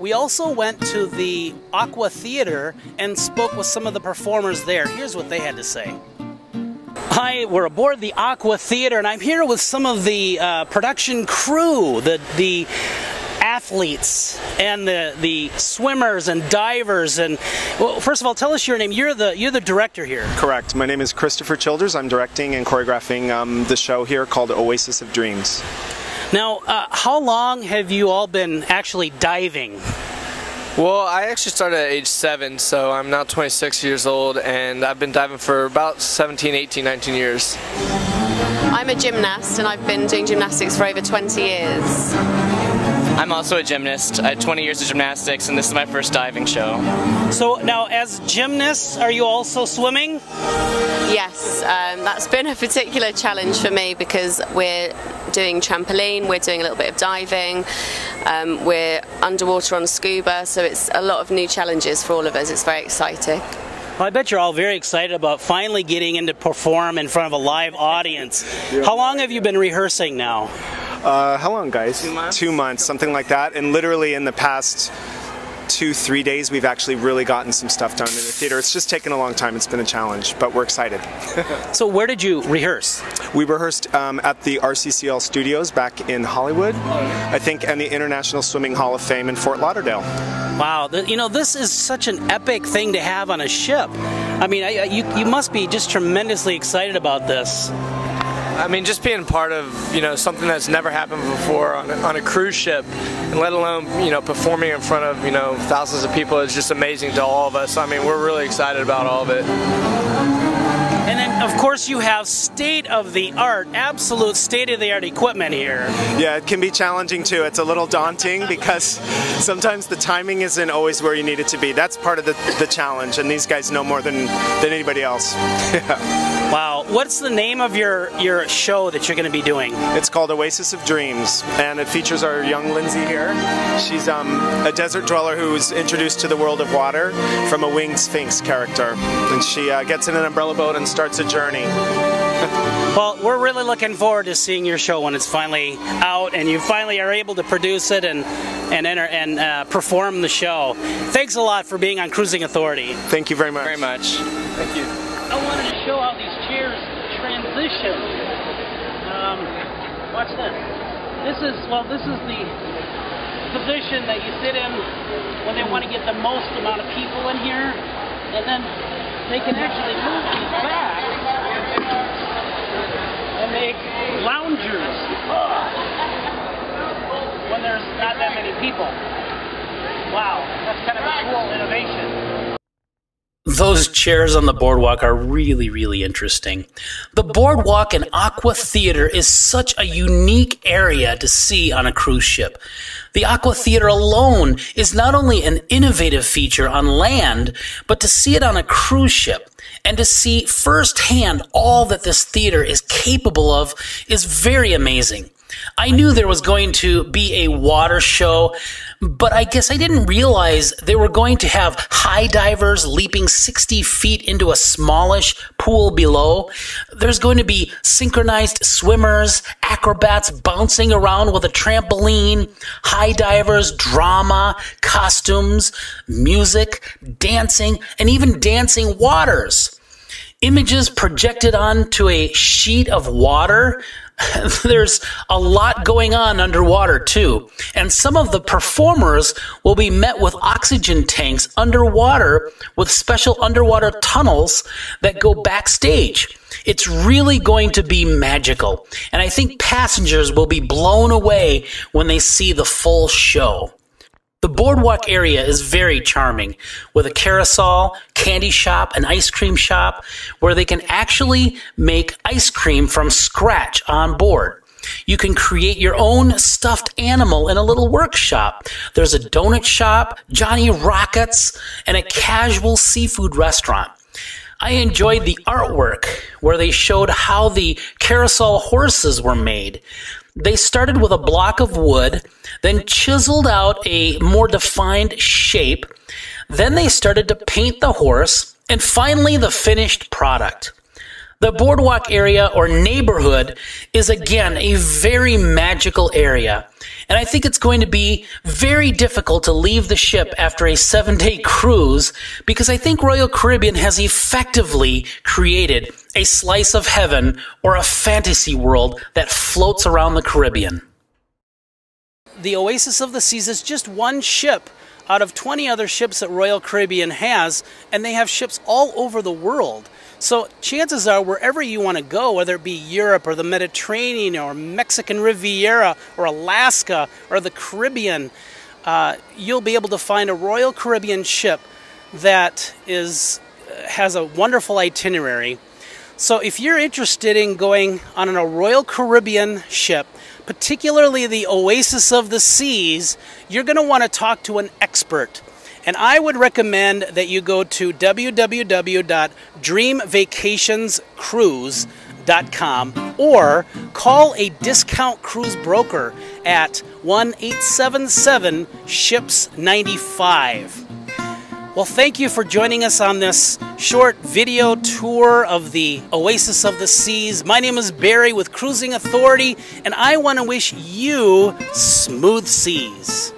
We also went to the Aqua Theater and spoke with some of the performers there. Here's what they had to say. Hi, we're aboard the Aqua Theater, and I'm here with some of the production crew, the athletes and the swimmers and divers. And well, first of all, tell us your name. You're the director here. Correct. My name is Christopher Childers. I'm directing and choreographing the show here called Oasis of Dreams. Now, how long have you all been actually diving? Well, I actually started at age 7, so I'm now 26 years old, and I've been diving for about 17, 18, 19 years. I'm a gymnast, and I've been doing gymnastics for over 20 years. I'm also a gymnast. I had 20 years of gymnastics, and this is my first diving show. So now, as gymnasts, are you also swimming? Yes, that's been a particular challenge for me because we're doing trampoline, we're doing a little bit of diving, we're underwater on scuba, so it's a lot of new challenges for all of us. It's very exciting. Well, I bet you're all very excited about finally getting in to perform in front of a live audience. How long have you been rehearsing now? How long, guys? 2 months. 2 months, something like that. And literally in the past 2-3 days, we've actually really gotten some stuff done in the theater. It's just taken a long time. It's been a challenge, but we're excited. So where did you rehearse? We rehearsed at the RCCL Studios back in Hollywood, I think, and the International Swimming Hall of Fame in Fort Lauderdale. Wow, you know, this is such an epic thing to have on a ship. I mean, you must be just tremendously excited about this. I mean, just being part of, you know, something that's never happened before on a cruise ship, and let alone, you know, performing in front of, you know, thousands of people is just amazing to all of us. I mean, we're really excited about all of it. And then, of course, you have state-of-the-art, absolute state-of-the-art equipment here. Yeah, it can be challenging too. It's a little daunting because sometimes the timing isn't always where you need it to be. That's part of the challenge, and these guys know more than anybody else. Wow. What's the name of your show that you're going to be doing? It's called Oasis of Dreams, and it features our young Lindsay here. She's a desert dweller who's introduced to the world of water from a winged sphinx character. And she gets in an umbrella boat and starts a journey. Well, we're really looking forward to seeing your show when it's finally out and you finally are able to produce it and perform the show. Thanks a lot for being on Cruising Authority. Thank you very much. Very much. Thank you. I wanted to show how these chairs transition. Watch this. This is the position that you sit in when they want to get the most amount of people in here, and then they can actually move these back and make loungers when there's not that many people. Wow, that's kind of a cool innovation. Those chairs on the boardwalk are really, really interesting. The Boardwalk and Aqua Theater is such a unique area to see on a cruise ship. The Aqua Theater alone is not only an innovative feature on land, but to see it on a cruise ship and to see firsthand all that this theater is capable of is very amazing. I knew there was going to be a water show, but I guess I didn't realize they were going to have high divers leaping 60 feet into a smallish pool below. There's going to be synchronized swimmers, acrobats bouncing around with a trampoline, high divers, drama, costumes, music, dancing, and even dancing waters. Images projected onto a sheet of water. There's a lot going on underwater too, and some of the performers will be met with oxygen tanks underwater with special underwater tunnels that go backstage. It's really going to be magical, and I think passengers will be blown away when they see the full show. The boardwalk area is very charming, with a carousel, candy shop, and ice cream shop where they can actually make ice cream from scratch on board. You can create your own stuffed animal in a little workshop. There's a donut shop, Johnny Rockets, and a casual seafood restaurant. I enjoyed the artwork where they showed how the carousel horses were made. They started with a block of wood, then chiseled out a more defined shape. Then they started to paint the horse, and finally the finished product. The boardwalk area or neighborhood is again a very magical area, And I think it's going to be very difficult to leave the ship after a 7-day cruise, because I think Royal Caribbean has effectively created a slice of heaven or a fantasy world that floats around the Caribbean. The Oasis of the Seas is just one ship out of 20 other ships that Royal Caribbean has, and they have ships all over the world. So chances are, wherever you want to go, whether it be Europe or the Mediterranean or Mexican Riviera or Alaska or the Caribbean, you'll be able to find a Royal Caribbean ship that has a wonderful itinerary. So if you're interested in going on a Royal Caribbean ship, particularly the Oasis of the Seas, you're going to want to talk to an expert. And I would recommend that you go to www.dreamvacationscruise.com or call a discount cruise broker at 1-877-SHIPS-95. Well, thank you for joining us on this short video tour of the Oasis of the Seas. My name is Barry with Cruising Authority, and I want to wish you smooth seas.